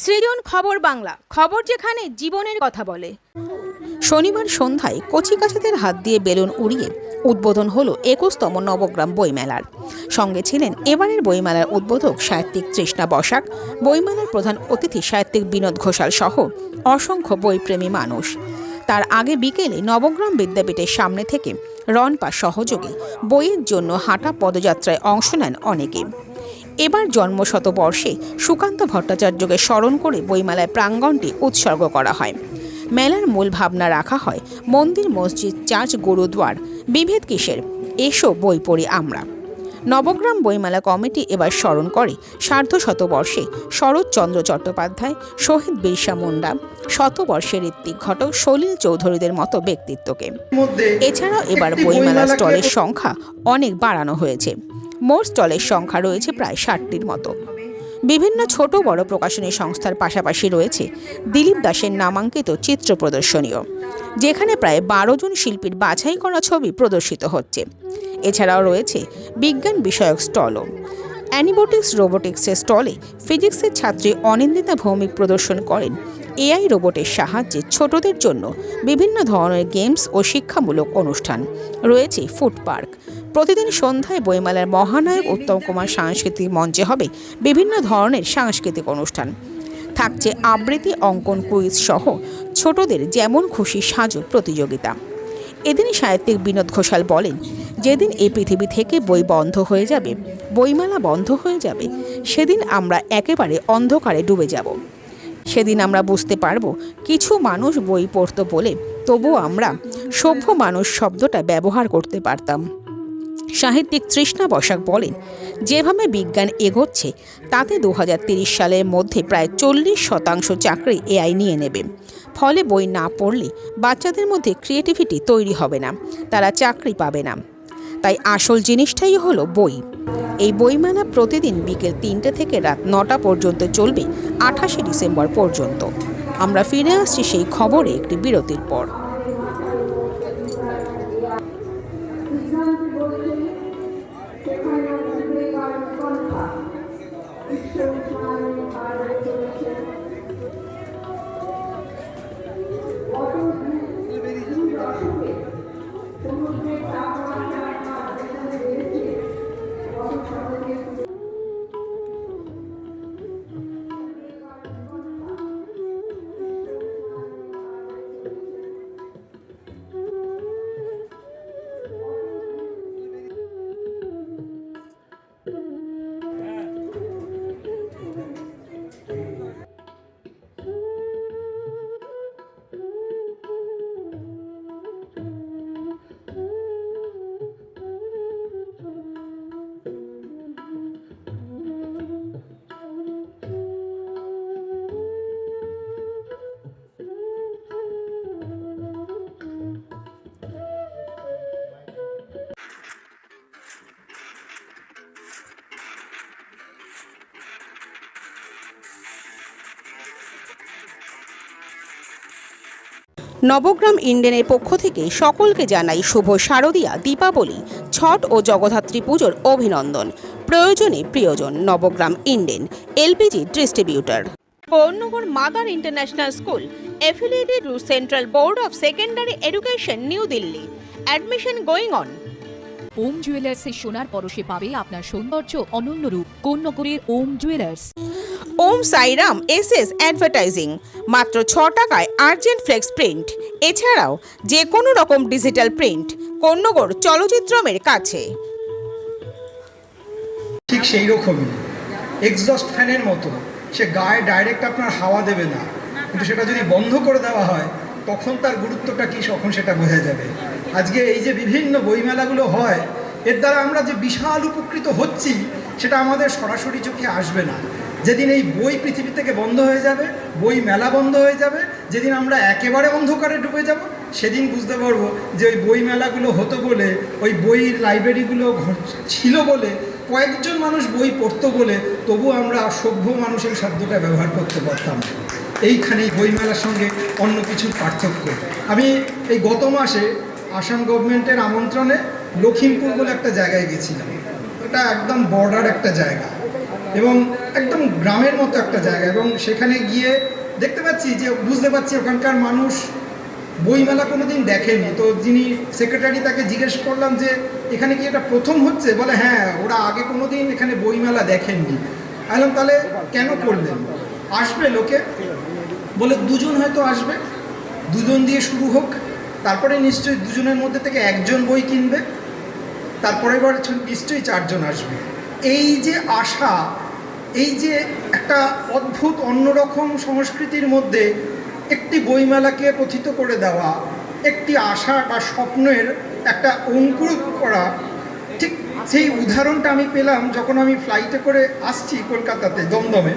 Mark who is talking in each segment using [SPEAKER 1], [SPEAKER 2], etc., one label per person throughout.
[SPEAKER 1] সৃজন খবর বাংলা, খবর যেখানে জীবনের কথা বলে। শনিবার সন্ধ্যায় কচিকাঁচাদের হাত দিয়ে বেলুন উড়িয়ে উদ্বোধন হলো ২১তম নবগ্রাম বইমেলার। সঙ্গে ছিলেন এবারের বইমেলার উদ্বোধক সাহিত্যিক তৃষ্ণা বসাক, বইমেলার প্রধান অতিথি সাহিত্যিক বিনোদ ঘোষাল সহ অসংখ্য বইপ্রেমী মানুষ। তার আগে বিকেলে নবগ্রাম বিদ্যাপীঠের সামনে থেকে রনপা সহযোগে বইয়ের জন্য হাঁটা পদযাত্রায় অংশ নেন অনেকে। এবার জন্মশতবর্ষে সুকান্ত ভট্টাচার্যকে স্মরণ করে বইমেলায় প্রাঙ্গণটি উৎসর্গ করা হয়। মেলার মূল ভাবনা রাখা হয় মন্দির, মসজিদ, চার্চ, গুরুদ্বার, বিভেদ কিসের, এসো বই পড়ি আমরা। নবগ্রাম বইমেলা কমিটি এবার স্মরণ করে সার্ধশতবর্ষে শরৎচন্দ্র চট্টোপাধ্যায়, শহীদ বিরসা মুন্ডা, শতবর্ষের ঋত্বিক ঘটক, সলিল চৌধুরীদের মতো ব্যক্তিত্বকে। এছাড়াও এবার বইমেলা স্টলের সংখ্যা অনেক বাড়ানো হয়েছে। মোট স্টলের সংখ্যা রয়েছে প্রায় ৬০টির মতো। বিভিন্ন ছোট বড় প্রকাশনী সংস্থার পাশাপাশি রয়েছে দিলীপ দাসের নামাঙ্কিত চিত্র প্রদর্শনীও, যেখানে প্রায় ১২ জন শিল্পীর বাছাই করা ছবি প্রদর্শিত হচ্ছে। এছাড়াও রয়েছে বিজ্ঞান বিষয়ক স্টলও। অ্যানিবটিক্স রোবোটিক্সের স্টলে ফিজিক্সের ছাত্রী অনিন্দিতা ভৌমিক প্রদর্শন করেন এআই রোবটের সাহায্যে ছোটদের জন্য বিভিন্ন ধরনের গেমস ও শিক্ষামূলক অনুষ্ঠান। রয়েছে ফুড পার্ক। প্রতিদিন সন্ধ্যায় বইমেলার মহানায়ক উত্তম কুমার সাংস্কৃতিক মঞ্চে হবে বিভিন্ন ধরনের সাংস্কৃতিক অনুষ্ঠান। থাকছে আবৃত্তি, অঙ্কন, কুইজ সহ ছোটদের যেমন খুশি সাজো প্রতিযোগিতা। এদিনই সাহিত্যিক বিনোদ ঘোষাল বলেন, যেদিন এই পৃথিবী থেকে বই বন্ধ হয়ে যাবে, বইমেলা বন্ধ হয়ে যাবে, সেদিন আমরা একেবারে অন্ধকারে ডুবে যাব। সেদিন আমরা বুঝতে পারব কিছু মানুষ বই পড়ত বলে তবুও আমরা সভ্য মানুষ শব্দটা ব্যবহার করতে পারতাম। সাহিত্যিক তৃষ্ণা বসাক বলেন, যেভাবে বিজ্ঞান এগোচ্ছে তাতে ২০৩০ সালের মধ্যে প্রায় ৪০% চাকরি এআই নিয়ে নেবে। ফলে বই না পড়লে বাচ্চাদের মধ্যে ক্রিয়েটিভিটি তৈরি হবে না, তারা চাকরি পাবে না। তাই আসল জিনিসটাই হলো বই। এই বইমেলা প্রতিদিন বিকেল ৩টে থেকে রাত ৯টা পর্যন্ত চলবে ২৮শে ডিসেম্বর পর্যন্ত। আমরা ফিরে আসছি সেই খবরে একটি বিরতির পর। নবগ্রাম ইন্ডেনের পক্ষ থেকে সকলকে জানাই শুভ শারদীয়া, দীপাবলি, ছট ও জগদ্ধাত্রী পুজোর অভিনন্দন। প্রয়োজনে প্রিয়জন। Nabagram Indane, LPG distributor. Paurnagar mother international school affiliated to Central Board of Secondary Education, New Delhi. Admission going on.
[SPEAKER 2] ওম জুয়েলার্সের সোনার পরশে পাবে আপনার সৌন্দর্য অনন্য রূপ। কোন্নগরের ওম জুয়েলার্স।
[SPEAKER 1] ওম সাইরাম এসএস অ্যাডভার্টাইজিং, মাত্র ৬ টাকায় আর্জেন্ট ফ্লেক্স প্রিন্ট। এছাড়াও যে কোনো রকম ডিজিটাল প্রিন্ট কোন্নগর চলচ্চিত্রমের কাছে।
[SPEAKER 3] ঠিক সেই রকমই এক্সজস্ট ফ্যানের মতো, সে গায়ে ডাইরেক্ট আপনার হাওয়া দেবে না, কিন্তু সেটা যদি বন্ধ করে দেওয়া হয় তখন তার গুরুত্বটা কী তখন সেটা বোঝা যাবে। আজকে এই যে বিভিন্ন বইমেলাগুলো হয়, এর দ্বারা আমরা যে বিশাল উপকৃত হচ্ছি সেটা আমাদের সরাসরি চোখে আসবে না। যেদিন এই বই পৃথিবী থেকে বন্ধ হয়ে যাবে, বই মেলা বন্ধ হয়ে যাবে, যেদিন আমরা একেবারে অন্ধকারে ডুবে যাব, সেদিন বুঝতে পারবো যে ওই বই মেলাগুলো হতো বলে, ওই বইয়ের লাইব্রেরিগুলো ছিল বলে, কয়েকজন মানুষ বই পড়তো বলে তবু আমরা সভ্য মানুষের শব্দটা ব্যবহার করতে পারতাম। এইখানেই বইমেলার সঙ্গে অন্য কিছুর পার্থক্য। আমি এই গত মাসে আসাম গভর্নমেন্টের আমন্ত্রণে লখিমপুর বলে একটা জায়গায় গেছিলাম। এটা একদম বর্ডার একটা জায়গা। এবং একদম গ্রামের মতো একটা জায়গা, এবং সেখানে গিয়ে দেখতে পাচ্ছি যে বুঝতে পারছি ওখানকার মানুষ বইমেলা কোনো দিন দেখেনি। তো যিনি সেক্রেটারি তাকে জিজ্ঞেস করলাম যে এখানে কি এটা প্রথম হচ্ছে, বলে হ্যাঁ ওরা আগে কোনো দিন এখানে বইমেলা দেখেননি। বললাম তাহলে কেন করলেন? আসবে লোকে, বলে দুজন হয়তো আসবে, দুজন দিয়ে শুরু হোক, তারপরে নিশ্চয়ই দুজনের মধ্যে থেকে একজন বই কিনবে, তারপরে এবার নিশ্চয়ই চারজন আসবে। এই যে আশা, এই যে একটা অদ্ভুত অন্যরকম সংস্কৃতির মধ্যে একটি বইমেলাকে প্রথিত করে দেওয়া, একটি আশা বা স্বপ্নের একটা অঙ্কুর করা, ঠিক সেই উদাহরণটা আমি পেলাম যখন আমি ফ্লাইটে করে আসছি কলকাতাতে দমদমে।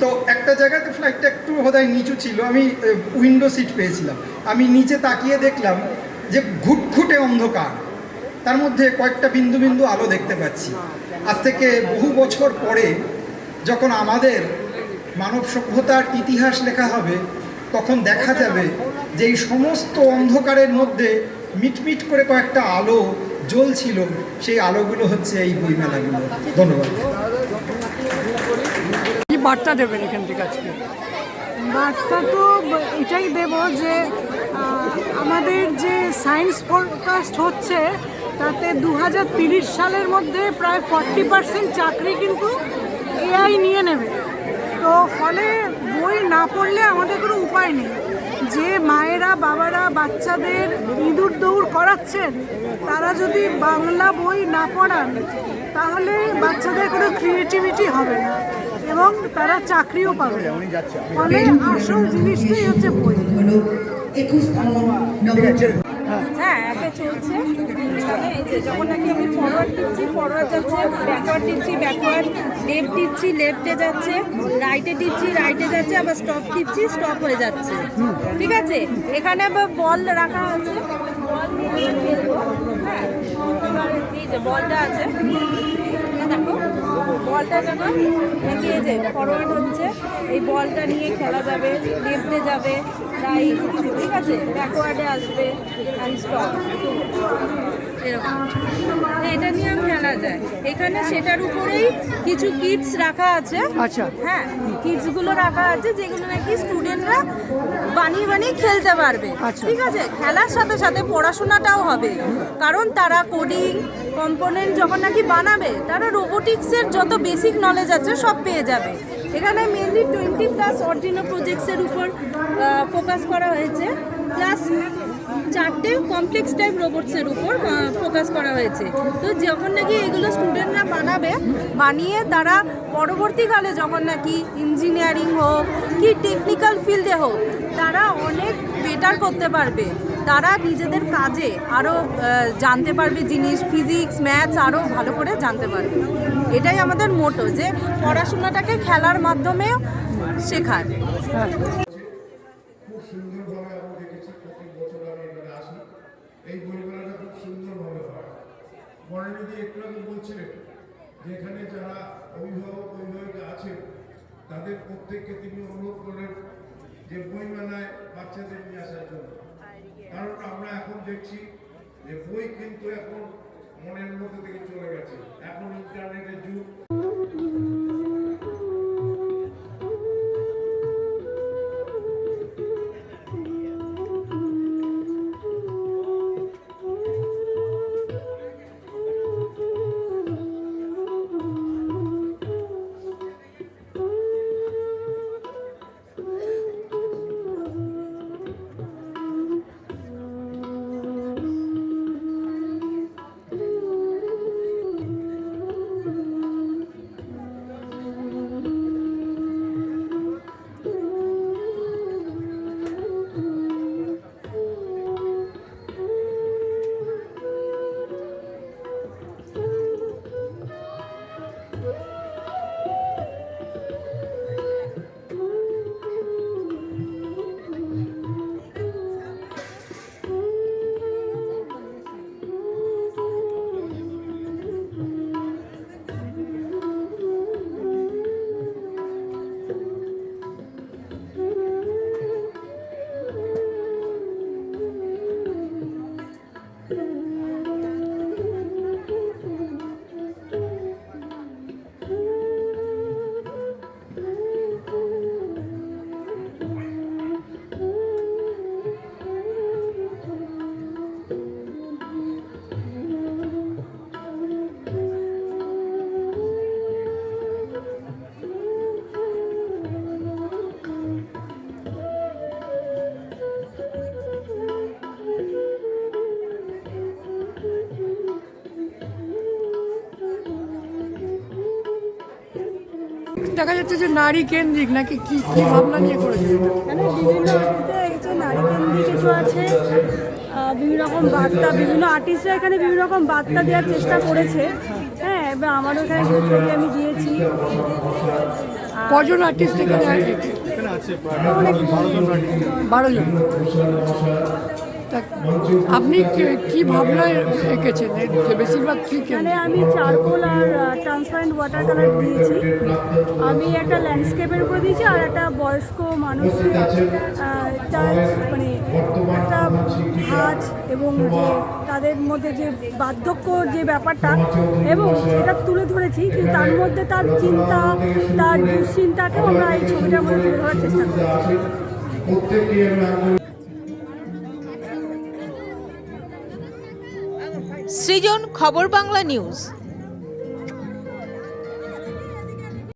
[SPEAKER 3] তো একটা জায়গাতে ফ্লাইটটা একটু বোধহয় নিচু ছিল, আমি উইন্ডো সিট পেয়েছিলাম। আমি নিচে তাকিয়ে দেখলাম যে ঘুটঘুটে অন্ধকার, তার মধ্যে কয়েকটা বিন্দু বিন্দু আলো দেখতে পাচ্ছি। আজ থেকে বহু বছর পরে যখন আমাদের মানব সভ্যতার ইতিহাস লেখা হবে, তখন দেখা যাবে যে এই সমস্ত অন্ধকারের মধ্যে মিটমিট করে কয়েকটা আলো জ্বলছিল, সেই আলোগুলো হচ্ছে এই বইমেলাগুলো। ধন্যবাদ।
[SPEAKER 4] কি বার্তা দেবেন এখান থেকে আজকে?
[SPEAKER 5] বার্তা তো এটাই দেব যে আমাদের যে সায়েন্স ফোরকাস্ট হচ্ছে তাতে 2030 সালের মধ্যে প্রায় 40% চাকরি কিন্তু এআই নিয়ে নেবে। তো ফলে বই না পড়লে আমাদের কোনো উপায় নেই। যে মায়েরা বাবারা বাচ্চাদের ইঁদুর দৌড় করাচ্ছেন, তারা যদি বাংলা বই না পড়ান তাহলে বাচ্চাদের কোনো ক্রিয়েটিভিটি হবে না এবং তারা চাকরিও পাবে না। ফলে আসল জিনিসটাই হচ্ছে বই।
[SPEAKER 6] হ্যাঁ, একটা চলছে। এই যে যখন নাকি আমি ফরওয়ার্ড টিপছি, ফরওয়ার্ড যাচ্ছে, ব্যাকওয়ার্ড টিপছি, ব্যাকওয়ার্ড, লেফট টিপছি, লেফটে যাচ্ছে, রাইটে টিপছি, রাইটে যাচ্ছে, আবার স্টপ টিপছি, স্টপ হয়ে যাচ্ছে। ঠিক আছে, এখানে আবার বল রাখা আছে, বল নিয়ে আমি খেলবো। হ্যাঁ, এই যে বলটা আছে, দেখো বলটা যখন নাকি এই যে ফরওয়ার্ড হচ্ছে, এই বলটা নিয়ে খেলা যাবে, লেফটে যাবে, রাইট, ঠিক আছে, ব্যাকওয়ার্ডে আসবে, অ্যান্ড স্টপ, এরকম। এটা নিয়ে খেলা যায়। এখানে সেটার উপরেই কিছু কিটস রাখা আছে।
[SPEAKER 4] আচ্ছা।
[SPEAKER 6] হ্যাঁ, কিটসগুলো রাখা আছে যেগুলো নাকি স্টুডেন্টরা বানিয়ে বানিয়ে খেলতে পারবে।
[SPEAKER 4] আচ্ছা।
[SPEAKER 6] ঠিক আছে, খেলার সাথে সাথে পড়াশোনাটাও হবে, কারণ তারা কোডিং কম্পোনেন্ট যখন নাকি বানাবে, তারা রোবোটিক্সের যত বেসিক নলেজ আছে সব পেয়ে যাবে। এখানে মেনলি 20+ অর্ডিনো প্রজেক্টসের উপর ফোকাস করা হয়েছে, প্লাস 4টে কমপ্লেক্স টাইপ রোবটসের উপর ফোকাস করা হয়েছে। তো যখন নাকি এগুলো স্টুডেন্টরা বানিয়ে তারা পরবর্তীকালে যখন নাকি ইঞ্জিনিয়ারিং হোক কি টেকনিক্যাল ফিল্ডে হোক, তারা অনেক বেটার করতে পারবে, তারা নিজেদের কাজে আরও জানতে পারবে জিনিস, ফিজিক্স ম্যাথস আরও ভালো করে জানতে পারবে। এটাই আমাদের মোটো, যে পড়াশোনাটাকে খেলার মাধ্যমে শেখার।
[SPEAKER 7] খুব সুন্দরভাবে আমি দেখেছি, প্রতি বছর আমি এখানে আসি, এই বইমেলাটা খুব সুন্দরভাবে হয়। বর্ণালী একটু আগে বলছিলেন যে এখানে যারা অভিভাবক অভিভাবিকা আছেন তাদের প্রত্যেককে তিনি অনুরোধ করেন যে বইমেলায় বাচ্চাদের নিয়ে আসার জন্য, কারণ আমরা এখন দেখছি যে বই কিন্তু এখন মনের মধ্যে থেকে চলে গেছে, এখন ইন্টারনেটের যুগ।
[SPEAKER 4] দেখা যাচ্ছে যে নারী কেন্দ্রিক নাকি কি কি ভাবনা নিয়ে করেছে
[SPEAKER 5] এখানে বিভিন্ন এই যে নারীকেন্দ্রিক কিছু আছে, বিভিন্ন রকম বার্তা, বিভিন্ন আর্টিস্টরা এখানে বিভিন্ন রকম বার্তা দেওয়ার চেষ্টা করেছে। হ্যাঁ, এবার আমারও এখানে কিছু ছবি আমি দিয়েছি।
[SPEAKER 4] কজন আর্টিস্ট এখানে আছে? 12 জন। তা আপনি কি ভাবনায় এঁকেছেন? বেশিরভাগ কি
[SPEAKER 5] এখানে আমি চারকোল আর ট্রান্সপারেন্ট ওয়াটার কালার দিয়েছি। আমি একটা ল্যান্ডস্কেপের উপরে দিয়েছি আর একটা বয়স্ক মানুষ তার মানে একটা ভাঁজ এবং যে তাদের মধ্যে যে বার্ধক্য যে ব্যাপারটা এবং সেটা তুলে ধরেছি, কিন্তু তার মধ্যে তার চিন্তা, তার দুশ্চিন্তাকেও আমরা এই ছবিটার মধ্যে তুলে ধরার চেষ্টা করেছি।
[SPEAKER 1] সৃজন, খবর বাংলা নিউজ।